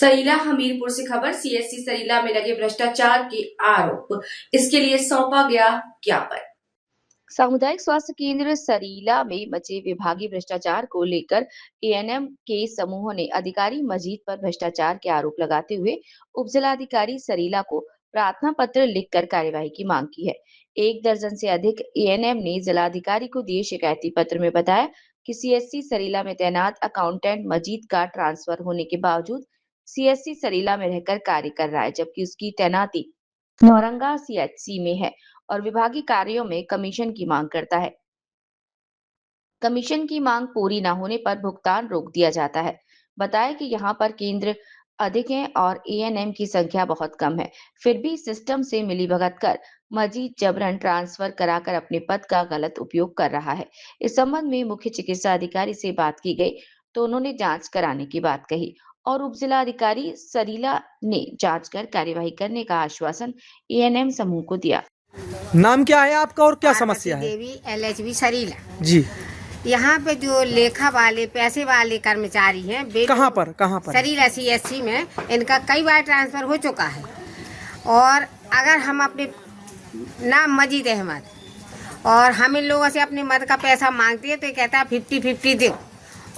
सरीला हमीरपुर से खबर। सीएससी सरीला में लगे भ्रष्टाचार के आरोप, इसके लिए सौंपा गया ज्ञापन। सामुदायिक स्वास्थ्य केंद्र सरीला में मचे विभागीय भ्रष्टाचार को लेकर एएनएम के समूह ने अधिकारी मजीद पर भ्रष्टाचार के आरोप लगाते हुए उपजिलाधिकारी सरीला को प्रार्थना पत्र लिखकर कार्यवाही की मांग की है। 1 दर्जन से अधिक एएनएम ने जिलाधिकारी को दिए शिकायती पत्र में बताया कि सीएससी सरीला में तैनात अकाउंटेंट मजीद का ट्रांसफर होने के बावजूद सीएससी सरीला में रहकर कार्य कर रहा है, जबकि उसकी तैनाती नौरंगा सीएचसी में है और विभागीय कार्यों में कमीशन की मांग करता है। कमीशन की मांग पूरी न होने पर भुगतान रोक दिया जाता है। बताया कि यहाँ पर केंद्र अधिक हैं और एएनएम की संख्या बहुत कम है, फिर भी सिस्टम से मिलीभगत कर मजीद जबरन ट्रांसफर कराकर अपने पद का गलत उपयोग कर रहा है। इस संबंध में मुख्य चिकित्सा अधिकारी से बात की गई तो उन्होंने जांच कराने की बात कही और उपजिलाधिकारी सरीला ने जांच कर कार्यवाही करने का आश्वासन एएनएम समूह को दिया। नाम क्या है आपका और क्या समस्या है? देवी LHB सरीला जी। यहाँ पे जो लेखा वाले पैसे वाले कर्मचारी हैं, कहाँ पर सरीला CSC में इनका कई बार ट्रांसफर हो चुका है। और अगर हम अपने नाम मजीद अहमद और हम इन लोगों से अपने मद का पैसा मांगते हैं तो ये कहता है 50-50 दो,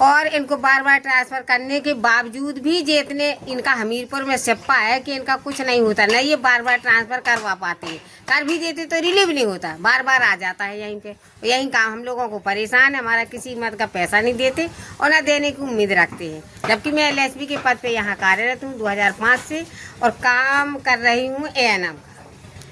और इनको बार बार ट्रांसफर करने के बावजूद भी जितने इनका हमीरपुर में सिप्पा है कि इनका कुछ नहीं होता, नहीं ये बार बार ट्रांसफर करवा पाते हैं, कर भी देते तो रिलीव नहीं होता, बार बार आ जाता है यहीं पे। यहीं काम हम लोगों को परेशान है, हमारा किसी मत का पैसा नहीं देते और न देने की उम्मीद रखते हैं। जबकि मैं LSB के पद पे यहाँ कार्यरत हूँ 2005 से और काम कर रही हूँ ANM।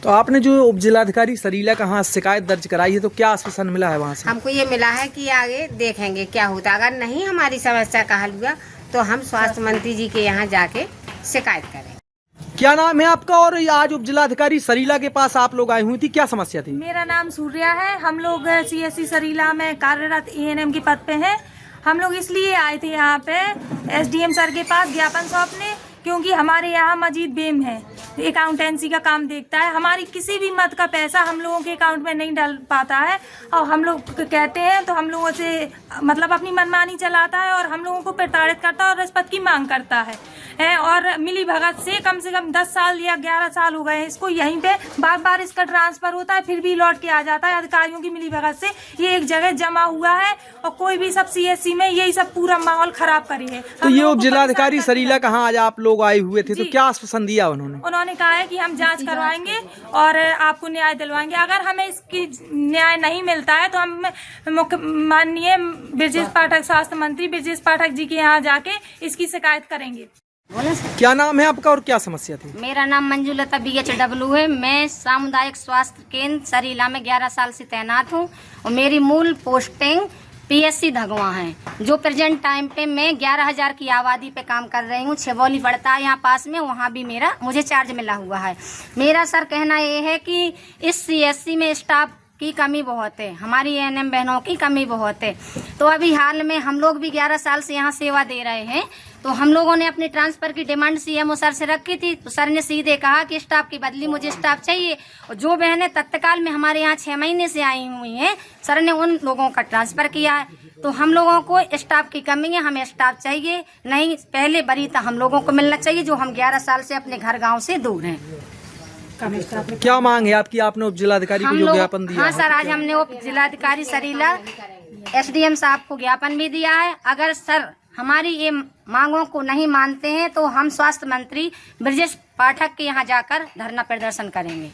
तो आपने जो उपजिलाधिकारी सरीला का यहाँ शिकायत दर्ज कराई है तो क्या आश्वासन मिला है वहाँ से? हमको ये मिला है कि आगे देखेंगे क्या होता, अगर नहीं हमारी समस्या का हल हुआ तो हम स्वास्थ्य मंत्री जी के यहाँ जाके शिकायत करें। क्या नाम है आपका और आज उपजिलाधिकारी सरीला के पास आप लोग आए हुई थी, क्या समस्या थी? मेरा नाम सूर्या है। हम लोग CSC सरीला में कार्यरत ANM के पद पे हैं। हम लोग इसलिए आए थे यहाँ पे SDM सर के पास ज्ञापन सौंपने, क्योंकि हमारे यहाँ मजीद बेम है, अकाउंटेंसी का काम देखता है, हमारी किसी भी मद का पैसा हम लोगों के अकाउंट में नहीं डल पाता है और हम लोग कहते हैं तो हम लोगों से मतलब अपनी मनमानी चलाता है और हम लोगों को प्रताड़ित करता है और रिश्वत की मांग करता है और मिली भगत से कम 10 साल या 11 साल हो गए इसको, यहीं पे बार बार इसका ट्रांसफर होता है फिर भी लौट के आ जाता है। अधिकारियों की मिली भगत से ये एक जगह जमा हुआ है और कोई भी सब CSC में यही सब पूरा माहौल खराब करी है। तो ये उपजिलाधिकारी सरीला कहाँ आज आप लोग आए हुए थे तो क्या आश्वासन दिया उन्होंने कहा है कि हम जांच करवाएंगे और आपको न्याय दिलवाएंगे। अगर हमें इसकी न्याय नहीं मिलता है तो हम माननीय ब्रजेश पाठक स्वास्थ्य मंत्री ब्रजेश पाठक जी के यहाँ जाके इसकी शिकायत करेंगे। क्या नाम है आपका और क्या समस्या थी? मेरा नाम मंजुलता BHW है। मैं सामुदायिक स्वास्थ्य केंद्र सरीला में 11 साल से तैनात हूँ और मेरी मूल पोस्टिंग PSC धगवा है, जो प्रेजेंट टाइम पे मैं 11,000 की आबादी पे काम कर रही हूँ। छिबौली पड़ता है यहाँ पास में, वहाँ भी मुझे चार्ज मिला हुआ है। मेरा सर कहना ये है कि इस CSC में स्टाफ की कमी बहुत है, हमारी ANM बहनों की कमी बहुत है। तो अभी हाल में हम लोग भी 11 साल से यहाँ सेवा दे रहे हैं, तो हम लोगों ने अपने ट्रांसफर की डिमांड CMO सर से रखी थी, तो सर ने सीधे कहा कि स्टाफ की बदली, मुझे स्टाफ चाहिए। और जो बहनें तत्काल में हमारे यहाँ 6 महीने से आई हुई हैं, सर ने उन लोगों का ट्रांसफर किया है। तो हम लोगों को स्टाफ की कमी है, हमें स्टाफ चाहिए, नहीं पहले वरीयता हम लोगों को मिलना चाहिए जो हम 11 साल से अपने घर गाँव से दूर हैं। क्या मांग है आपकी? आपने उपजिलाधिकारी को जो ज्ञापन दिया? हाँ सर, आज हमने उपजिलाधिकारी सरीला SDM साहब को ज्ञापन भी दिया है। अगर सर हमारी ये मांगों को नहीं मानते हैं तो हम स्वास्थ्य मंत्री ब्रजेश पाठक के यहाँ जाकर धरना प्रदर्शन करेंगे।